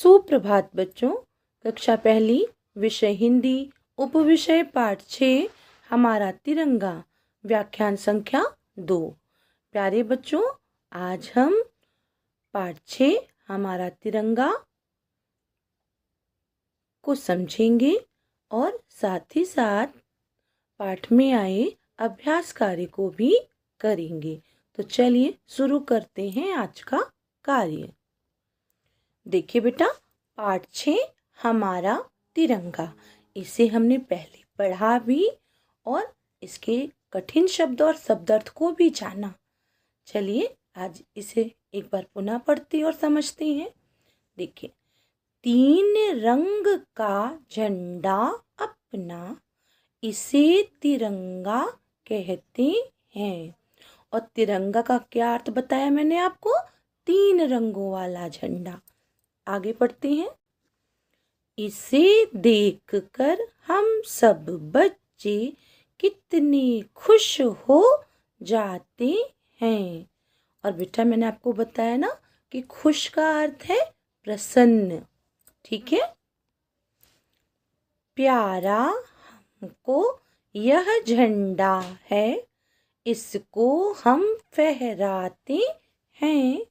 सुप्रभात बच्चों। कक्षा पहली, विषय हिंदी, उपविषय पाठ 6, हमारा तिरंगा, व्याख्यान संख्या 2। प्यारे बच्चों, आज हम पाठ 6 हमारा तिरंगा को समझेंगे और साथ ही साथ पाठ में आए अभ्यास कार्य को भी करेंगे। तो चलिए शुरू करते हैं आज का कार्य। देखिए बेटा, पाठ 6 हमारा तिरंगा, इसे हमने पहले पढ़ा भी और इसके कठिन शब्द और शब्दार्थ को भी जाना। चलिए आज इसे एक बार पुनः पढ़ते और समझते हैं। देखिए, 3 रंग का झंडा अपना, इसे तिरंगा कहते हैं। और तिरंगा का क्या अर्थ बताया मैंने आपको? 3 रंगों वाला झंडा। आगे पढ़ते हैं। इसे देखकर हम सब बच्चे कितने खुश हो जाते हैं। और बेटा मैंने आपको बताया ना कि खुश का अर्थ है प्रसन्न। ठीक है। प्यारा हमको यह झंडा है, इसको हम फहराते हैं।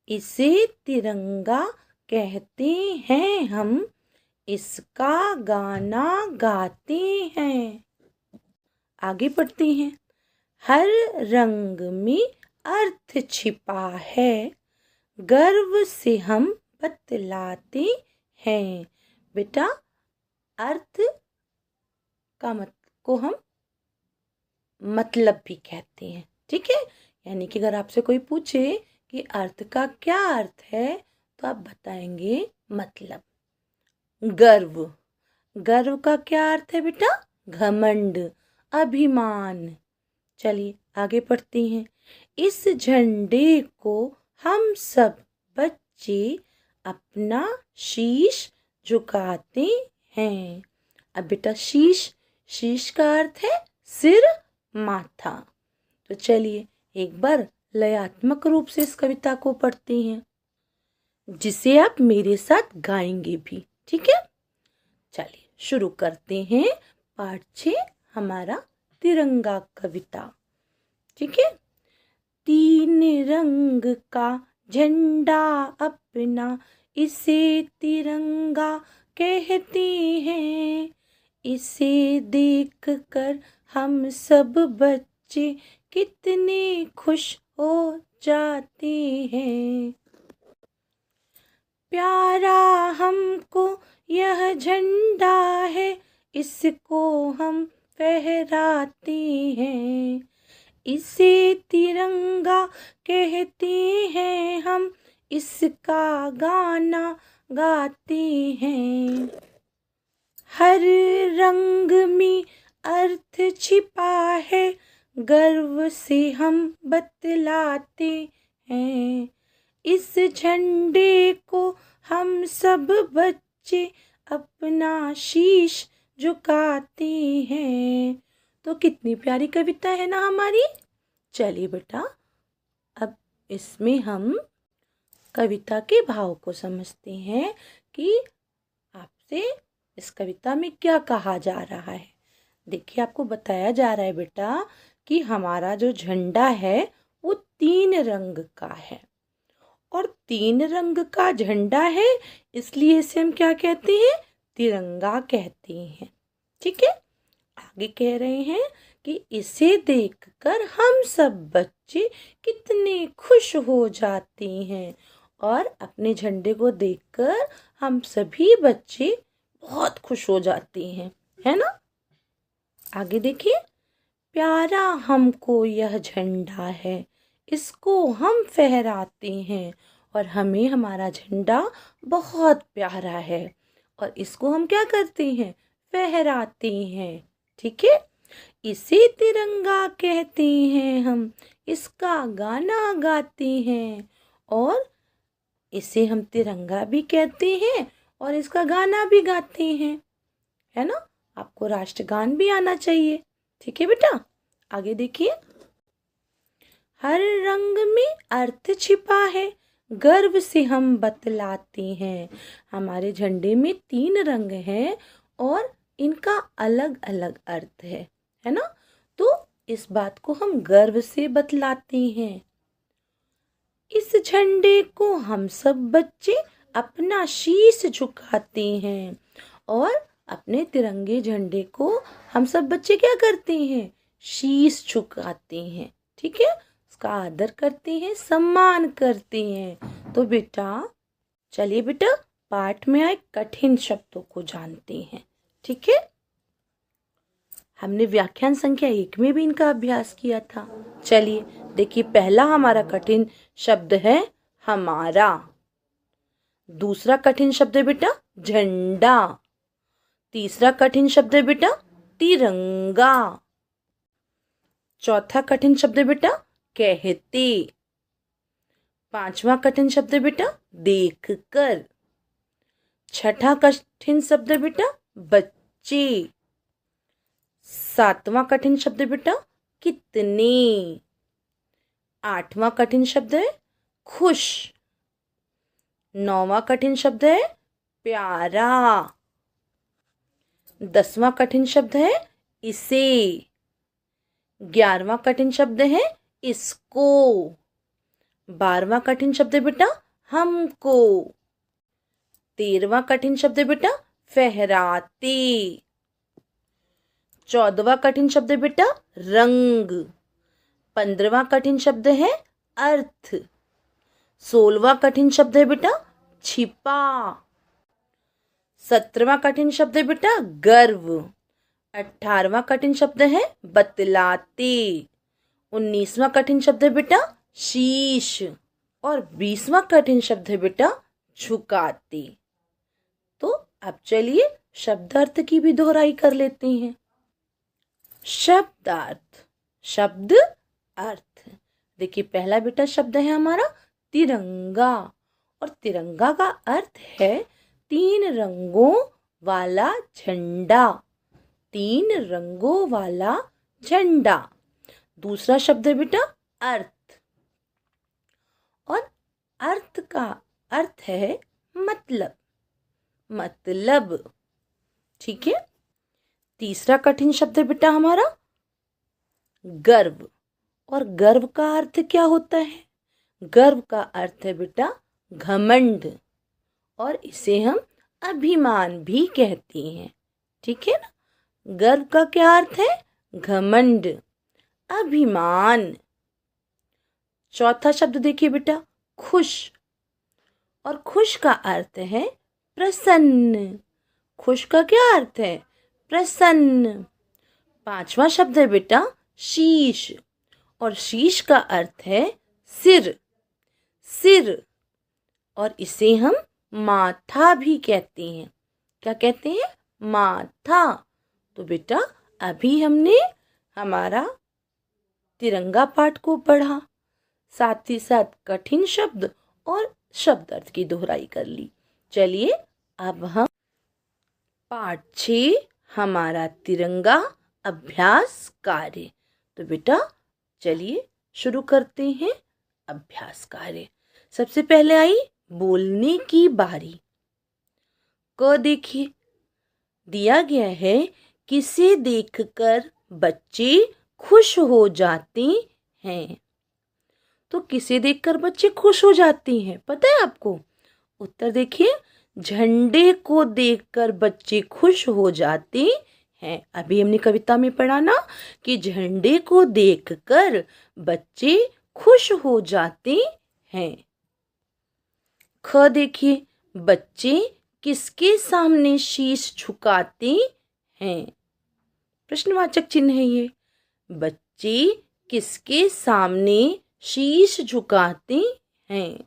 इसे तिरंगा कहते हैं हम, इसका गाना गाते हैं। आगे पढ़ते हैं। हर रंग में अर्थ छिपा है, गर्व से हम बतलाते हैं। बेटा, अर्थ का को हम मतलब भी कहते हैं। ठीक है। यानी कि अगर आपसे कोई पूछे कि अर्थ का क्या अर्थ है, तो आप बताएंगे मतलब। गर्व, गर्व का क्या अर्थ है बेटा? घमंड, अभिमान। चलिए आगे पढ़ते हैं। इस झंडे को हम सब बच्चे अपना शीश झुकाते हैं। अब बेटा शीश, शीश का अर्थ है सिर, माथा। तो चलिए एक बार लयात्मक रूप से इस कविता को पढ़ते हैं, जिसे आप मेरे साथ गाएंगे भी। ठीक है। चलिए शुरू करते हैं पाठ 6 हमारा तिरंगा कविता। ठीक है। 3 रंग का झंडा अपना, इसे तिरंगा कहते हैं। इसे देखकर हम सब बच्चे कितने खुश हो जाते हैं। प्यारा हमको यह झंडा है, इसको हम फहराते हैं। इसे तिरंगा कहते हैं हम, इसका गाना गाते हैं। हर रंग में अर्थ छिपा है, गर्व से हम बतलाते हैं। इस झंडे को हम सब बच्चे अपना शीश झुकाते हैं। तो कितनी प्यारी कविता है ना हमारी। चलिए बेटा, अब इसमें हम कविता के भाव को समझते हैं कि आपसे इस कविता में क्या कहा जा रहा है। देखिए, आपको बताया जा रहा है बेटा कि हमारा जो झंडा है वो 3 रंग का है। और 3 रंग का झंडा है, इसलिए इसे हम क्या कहते हैं? तिरंगा कहते हैं। ठीक है। आगे कह रहे हैं कि इसे देखकर हम सब बच्चे कितने खुश हो जाते हैं। और अपने झंडे को देखकर हम सभी बच्चे बहुत खुश हो जाते हैं, है ना। आगे देखिए। प्यारा हमको यह झंडा है, इसको हम फहराते हैं। और हमें हमारा झंडा बहुत प्यारा है और इसको हम क्या करते हैं? फहराते हैं। ठीक है। इसे तिरंगा कहते हैं हम, इसका गाना गाते हैं। और इसे हम तिरंगा भी कहते हैं और इसका गाना भी गाते हैं, है ना। आपको राष्ट्रगान भी आना चाहिए। ठीक है बेटा। आगे देखिए। हर रंग में अर्थ छिपा है, गर्व से हम बतलाते हैं। हमारे झंडे में 3 रंग हैं और इनका अलग अलग अर्थ है ना। तो इस बात को हम गर्व से बतलाते हैं। इस झंडे को हम सब बच्चे अपना शीश झुकाते हैं और अपने तिरंगे झंडे को हम सब बच्चे क्या करते हैं, शीश झुकाते हैं। ठीक है, उसका आदर करते हैं, सम्मान करते हैं। तो बेटा चलिए बेटा पाठ में आए कठिन शब्दों को जानते हैं। ठीक है, हमने व्याख्यान संख्या 1 में भी इनका अभ्यास किया था। चलिए देखिए, पहला हमारा कठिन शब्द है हमारा। दूसरा कठिन शब्द है बेटा झंडा। तीसरा कठिन शब्द है बेटा तिरंगा। चौथा कठिन शब्द है बेटा कहते। पांचवा कठिन शब्द है बेटा देखकर। छठा कठिन शब्द है बेटा बच्चे। सातवां कठिन शब्द है बेटा कितने। आठवां कठिन शब्द है खुश। नौवां कठिन शब्द है प्यारा। 10वां कठिन शब्द है इसे। 11वां कठिन शब्द है इसको। 12वां कठिन शब्द है बेटा हमको। 13वां कठिन शब्द है बेटा फहराते। 14वां कठिन शब्द है बेटा रंग। 15वां कठिन शब्द है अर्थ। 16वां कठिन शब्द है बेटा छिपा। 17वां कठिन शब्द है बेटा गर्व। 18वां कठिन शब्द है बतलाते। 19वां कठिन शब्द है बेटा शीश। और 20वां कठिन शब्द है बेटा झुकाते। तो अब चलिए शब्दार्थ की भी दोहराई कर लेते हैं। शब्दार्थ, शब्द अर्थ। देखिए पहला बेटा शब्द है हमारा तिरंगा। और तिरंगा का अर्थ है 3 रंगों वाला झंडा। 3 रंगों वाला झंडा। दूसरा शब्द है बेटा अर्थ। और अर्थ का अर्थ है मतलब, मतलब। ठीक है, तीसरा कठिन शब्द है बेटा हमारा गर्व। और गर्व का अर्थ क्या होता है, गर्व का अर्थ है बेटा घमंड। और इसे हम अभिमान भी कहते हैं। ठीक है ना, गर्व का क्या अर्थ है, घमंड, अभिमान। चौथा शब्द देखिए बेटा खुश। और खुश का अर्थ है प्रसन्न। खुश का क्या अर्थ है, प्रसन्न। पांचवा शब्द है बेटा शीश। और शीश का अर्थ है सिर, सिर। और इसे हम माथा भी कहते हैं। क्या कहते हैं, माथा। तो बेटा अभी हमने हमारा तिरंगा पाठ को पढ़ा, साथ ही साथ कठिन शब्द और शब्द अर्थ की दोहराई कर ली। चलिए अब हम पाठ 6 हमारा तिरंगा अभ्यास कार्य। तो बेटा चलिए शुरू करते हैं अभ्यास कार्य। सबसे पहले आई बोलने की बारी। क देखिए, दिया गया है किसे देखकर बच्चे खुश हो जाते हैं। तो किसे देखकर बच्चे खुश हो जाते हैं, पता है आपको? उत्तर देखिए, झंडे को देखकर बच्चे खुश हो जाते हैं। अभी हमने कविता में पढ़ा ना कि झंडे को देखकर बच्चे खुश हो जाते हैं। ख देखिए, बच्चे किसके सामने शीश झुकाते हैं। प्रश्नवाचक चिन्ह है ये। बच्चे किसके सामने शीश झुकाते हैं।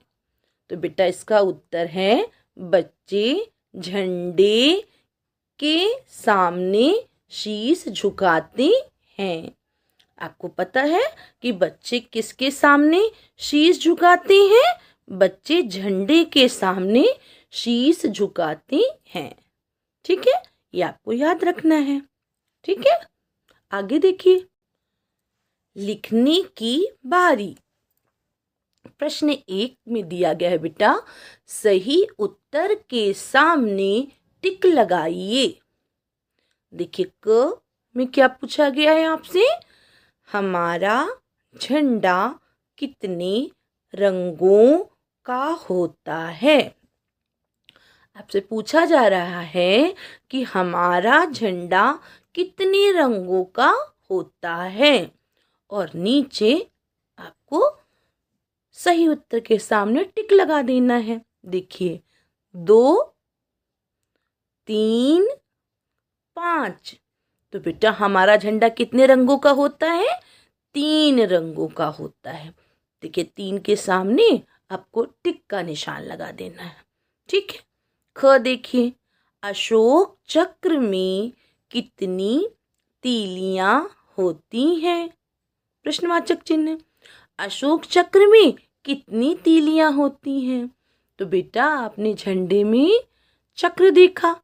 तो बेटा इसका उत्तर है बच्चे झंडे के सामने शीश झुकाते हैं। आपको पता है कि बच्चे किसके सामने शीश झुकाते हैं, बच्चे झंडे के सामने शीश झुकाते हैं। ठीक है, ये आपको याद रखना है। ठीक है, आगे देखिए, लिखने की बारी। प्रश्न 1 में दिया गया है बेटा, सही उत्तर के सामने टिक लगाइए। देखिए क में क्या पूछा गया है आपसे, हमारा झंडा कितने रंगों का होता है। आपसे पूछा जा रहा है कि हमारा झंडा कितने रंगों का होता है, और नीचे आपको सही उत्तर के सामने टिक लगा देना है। देखिए 2, 3, 5। तो बेटा हमारा झंडा कितने रंगों का होता है, 3 रंगों का होता है। देखिए 3 के सामने आपको टिक का निशान लगा देना है। ठीक है। ख देखिए, अशोक चक्र में कितनी तीलियां होती हैं। प्रश्नवाचक चिन्ह। अशोक चक्र में कितनी तीलियां होती हैं। तो बेटा आपने झंडे में चक्र देखा,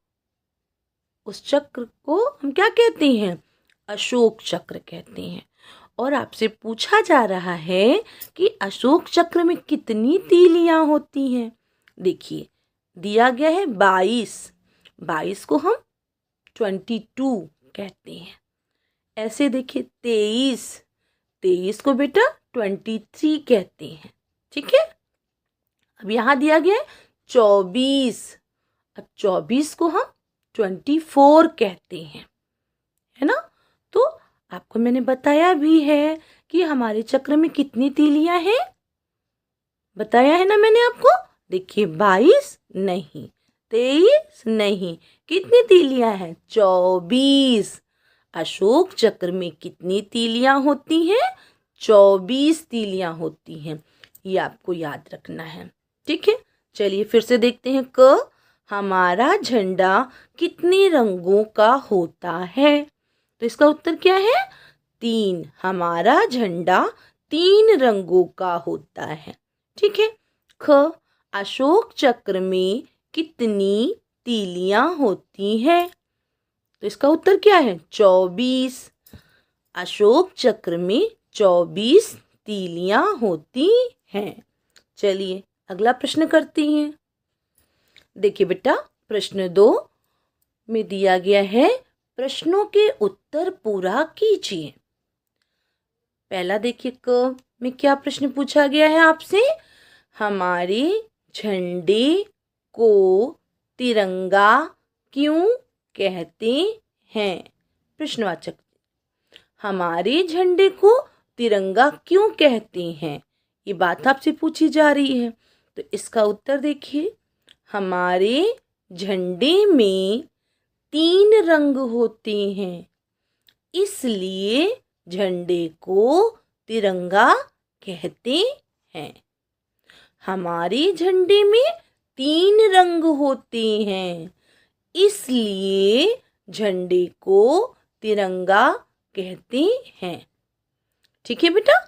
उस चक्र को हम क्या कहते हैं, अशोक चक्र कहते हैं। और आपसे पूछा जा रहा है कि अशोक चक्र में कितनी तीलियां होती हैं। देखिए दिया गया है 22, 22 को हम 22 कहते हैं। ऐसे देखिए 23, 23 को बेटा 23 कहते हैं। ठीक है। अब यहाँ दिया गया है 24, अब 24 को हम 24 कहते हैं, है ना। तो आपको मैंने बताया भी है कि हमारे चक्र में कितनी तीलियां हैं, बताया है ना मैंने आपको। देखिए 22 नहीं, 23 नहीं, कितनी तीलियां हैं, 24। अशोक चक्र में कितनी तीलियां होती हैं, 24 तीलियां होती हैं। ये आपको याद रखना है। ठीक है। चलिए फिर से देखते हैं क, हमारा झंडा कितने रंगों का होता है। तो इसका उत्तर क्या है, 3। हमारा झंडा 3 रंगों का होता है। ठीक है। ख, अशोक चक्र में कितनी तीलियां होती हैं। तो इसका उत्तर क्या है, 24। अशोक चक्र में 24 तीलियां होती हैं। चलिए अगला प्रश्न करते हैं। देखिए बेटा प्रश्न 2 में दिया गया है, प्रश्नों के उत्तर पूरा कीजिए। पहला देखिए क में क्या प्रश्न पूछा गया है आपसे, हमारे झंडे को तिरंगा क्यों कहते हैं। प्रश्नवाचक, हमारे झंडे को तिरंगा क्यों कहते हैं, ये बात आपसे पूछी जा रही है। तो इसका उत्तर देखिए, हमारे झंडे में 3 रंग होते हैं, इसलिए झंडे को तिरंगा कहते हैं। हमारे झंडे में 3 रंग होते हैं, इसलिए झंडे को तिरंगा कहते हैं। ठीक है बेटा,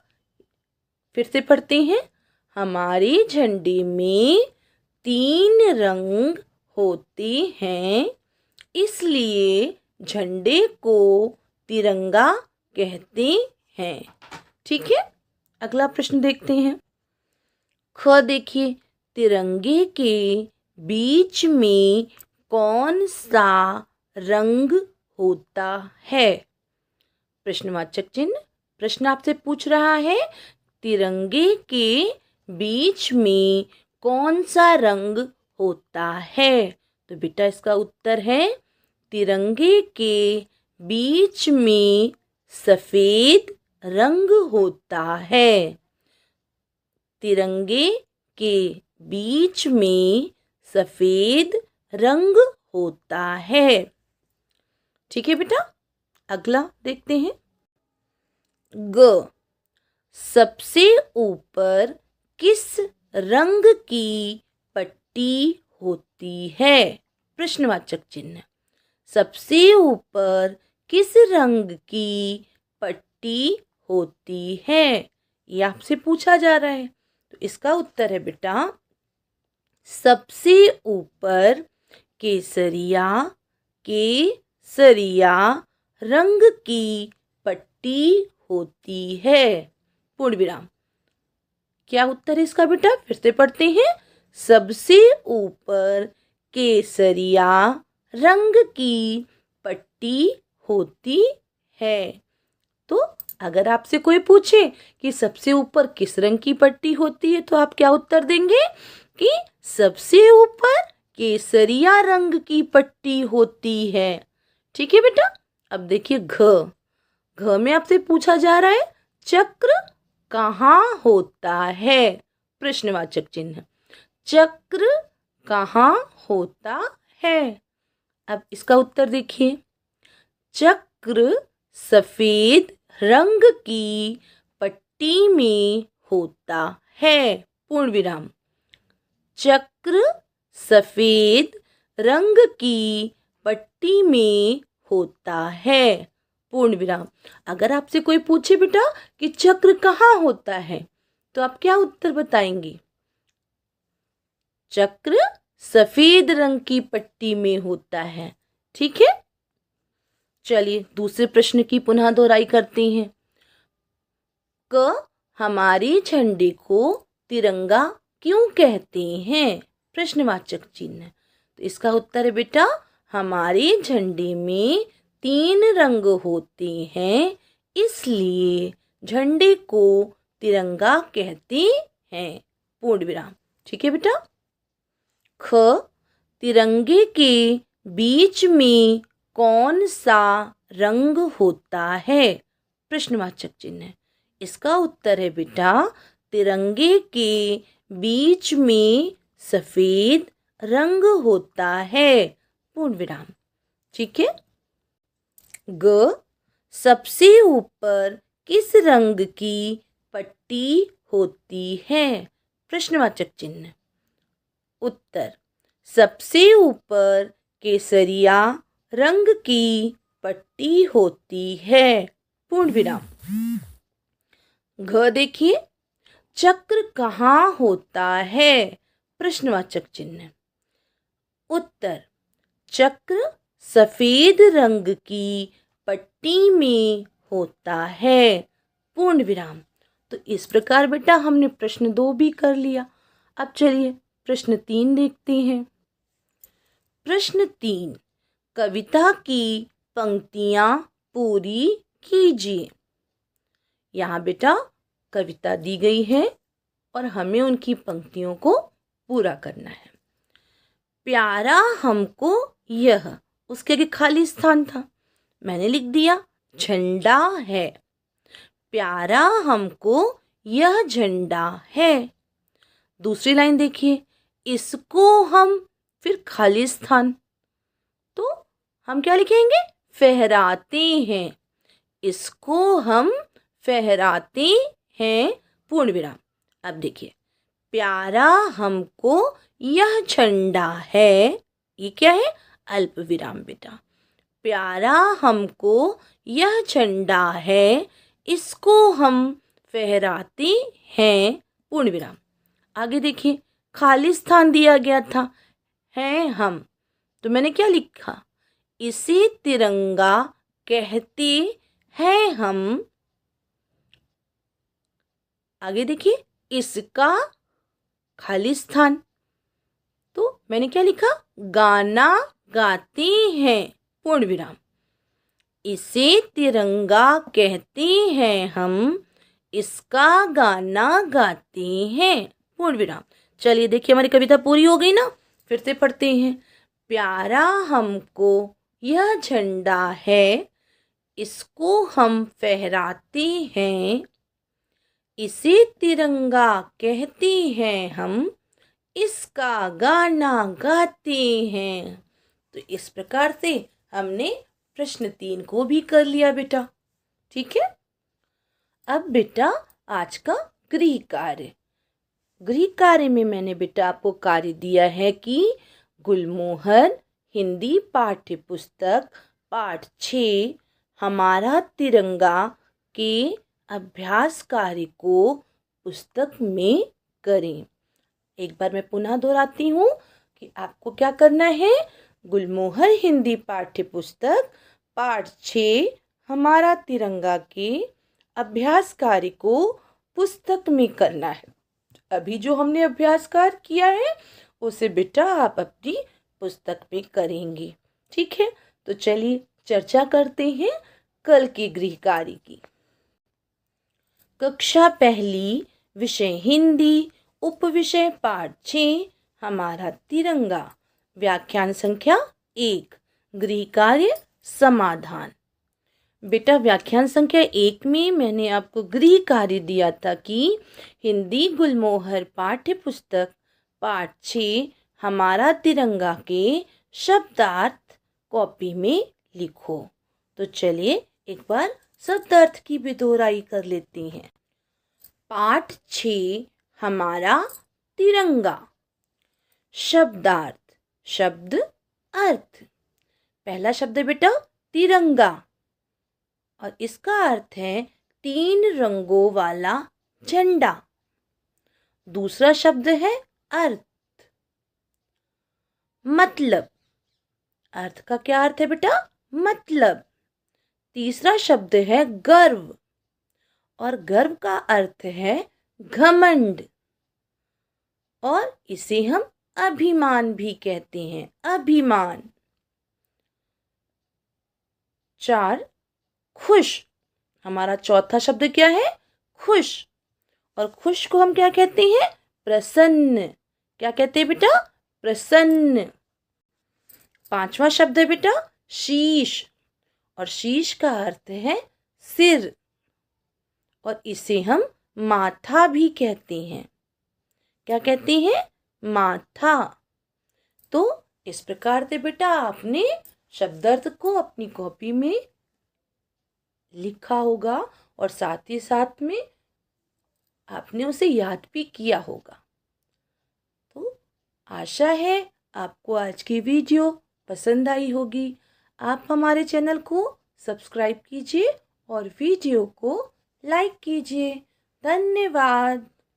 फिर से पढ़ते हैं। हमारे झंडे में 3 रंग होते हैं, इसलिए झंडे को तिरंगा कहते हैं। ठीक है। अगला प्रश्न देखते हैं। ख देखिए, तिरंगे के बीच में कौन सा रंग होता है। प्रश्नवाचक चिन्ह। प्रश्न आपसे पूछ रहा है, तिरंगे के बीच में कौन सा रंग होता है। तो बेटा इसका उत्तर है, तिरंगे के बीच में सफेद रंग होता है। तिरंगे के बीच में सफेद रंग होता है। ठीक है बेटा, अगला देखते हैं। ग, सबसे ऊपर किस रंग की पट्टी होती है। प्रश्नवाचक चिन्ह। सबसे ऊपर किस रंग की पट्टी होती है, ये आपसे पूछा जा रहा है। तो इसका उत्तर है बेटा, सबसे ऊपर केसरिया रंग की पट्टी होती है। पूर्ण विराम। क्या उत्तर है इसका बेटा? फिर से पढ़ते हैं। सबसे ऊपर केसरिया रंग की पट्टी होती है। तो अगर आपसे कोई पूछे कि सबसे ऊपर किस रंग की पट्टी होती है, तो आप क्या उत्तर देंगे? कि सबसे ऊपर केसरिया रंग की पट्टी होती है। ठीक है बेटा। अब देखिए घ में आपसे पूछा जा रहा है चक्र कहाँ होता है? प्रश्नवाचक चिन्ह। चक्र कहाँ होता है? अब इसका उत्तर देखिए। चक्र सफेद रंग की पट्टी में होता है। पूर्ण विराम। चक्र सफेद रंग की पट्टी में होता है। पूर्ण विराम। अगर आपसे कोई पूछे बेटा कि चक्र कहाँ होता है, तो आप क्या उत्तर बताएंगे? चक्र सफेद रंग की पट्टी में होता है। ठीक है। चलिए दूसरे प्रश्न की पुनः दोहराई करते हैं। क हमारे झंडे को तिरंगा क्यों कहते हैं? प्रश्नवाचक चिन्ह। तो इसका उत्तर है बेटा, हमारे झंडे में 3 रंग होते हैं, इसलिए झंडे को तिरंगा कहते हैं। पूर्ण विराम। ठीक है बेटा। ख तिरंगे के बीच में कौन सा रंग होता है? प्रश्नवाचक चिन्ह। इसका उत्तर है बेटा, तिरंगे के बीच में सफेद रंग होता है। पूर्ण विराम। ठीक है। ग सबसे ऊपर किस रंग की पट्टी होती है? प्रश्नवाचक चिन्ह। उत्तर सबसे ऊपर केसरिया रंग की पट्टी होती है। पूर्ण विराम। घ देखिए। चक्र कहाँ होता है? प्रश्नवाचक चिन्ह। उत्तर चक्र सफेद रंग की पट्टी में होता है। पूर्ण विराम। तो इस प्रकार बेटा हमने प्रश्न 2 भी कर लिया। अब चलिए प्रश्न 3 देखते हैं। प्रश्न 3 कविता की पंक्तियां पूरी कीजिए। यहाँ बेटा कविता दी गई है और हमें उनकी पंक्तियों को पूरा करना है। प्यारा हमको यह, उसके आगे खाली स्थान था, मैंने लिख दिया झंडा है। प्यारा हमको यह झंडा है। दूसरी लाइन देखिए, इसको हम, फिर खाली स्थान, तो हम क्या लिखेंगे? फहराते हैं। इसको हम फहराते हैं। पूर्ण विराम। अब देखिए, प्यारा हमको यह झंडा है, ये क्या है? अल्प विराम बेटा। प्यारा हमको यह झंडा है, इसको हम फहराते हैं। पूर्ण विराम। आगे देखिए, खाली स्थान दिया गया था, हैं हम, तो मैंने क्या लिखा? इसे तिरंगा कहते हैं हम। आगे देखिए, इसका खाली स्थान, तो मैंने क्या लिखा? गाना गाते हैं। पूर्ण विराम। इसे तिरंगा कहते हैं हम, इसका गाना गाते हैं। पूर्ण विराम। चलिए देखिए हमारी कविता पूरी हो गई ना। फिर से पढ़ते हैं। प्यारा हमको यह झंडा है, इसको हम फहराते हैं। इसे तिरंगा कहते हैं हम, इसका गाना गाते हैं। तो इस प्रकार से हमने प्रश्न 3 को भी कर लिया बेटा। ठीक है। अब बेटा आज का गृह कार्य। गृह कार्य में मैंने बेटा आपको कार्य दिया है कि गुलमोहर हिंदी पाठ्य पुस्तक पाठ 6 हमारा तिरंगा के अभ्यास कार्य को पुस्तक में करें। एक बार मैं पुनः दोहराती हूँ कि आपको क्या करना है। गुलमोहर हिंदी पाठ्य पुस्तक पाठ 6 हमारा तिरंगा के अभ्यास कार्य को पुस्तक में करना है। अभी जो हमने अभ्यास कार्य किया है उसे बेटा आप अपनी पुस्तक में करेंगे। ठीक है, तो चलिए चर्चा करते हैं कल के गृह कार्य की। कक्षा पहली, विषय हिंदी, उप विषय पाठ 6, हमारा तिरंगा। व्याख्यान संख्या 1, गृह कार्य समाधान। बेटा व्याख्यान संख्या 1 में मैंने आपको गृह कार्य दिया था कि हिंदी गुलमोहर पाठ्य पुस्तक पाठ 6 हमारा तिरंगा के शब्दार्थ कॉपी में लिखो। तो चलिए एक बार शब्दार्थ की भी दोहराई कर लेते हैं। पाठ 6 हमारा तिरंगा। शब्दार्थ, शब्द अर्थ। पहला शब्द है बेटा तिरंगा और इसका अर्थ है 3 रंगों वाला झंडा। दूसरा शब्द है अर्थ, मतलब। अर्थ का क्या अर्थ है बेटा? मतलब। तीसरा शब्द है गर्व और गर्व का अर्थ है घमंड और इसे हम अभिमान भी कहते हैं, अभिमान। 4, खुश। हमारा चौथा शब्द क्या है? खुश। और खुश को हम क्या कहते हैं? प्रसन्न। क्या कहते हैं बेटा? प्रसन्न। 5वां शब्द है बेटा शीश और शीश का अर्थ है सिर और इसे हम माथा भी कहते हैं। क्या कहते हैं? माथा। तो इस प्रकार से बेटा आपने शब्दार्थ को अपनी कॉपी में लिखा होगा और साथ ही साथ में आपने उसे याद भी किया होगा। तो आशा है आपको आज की वीडियो पसंद आई होगी। आप हमारे चैनल को सब्सक्राइब कीजिए और वीडियो को लाइक कीजिए। धन्यवाद।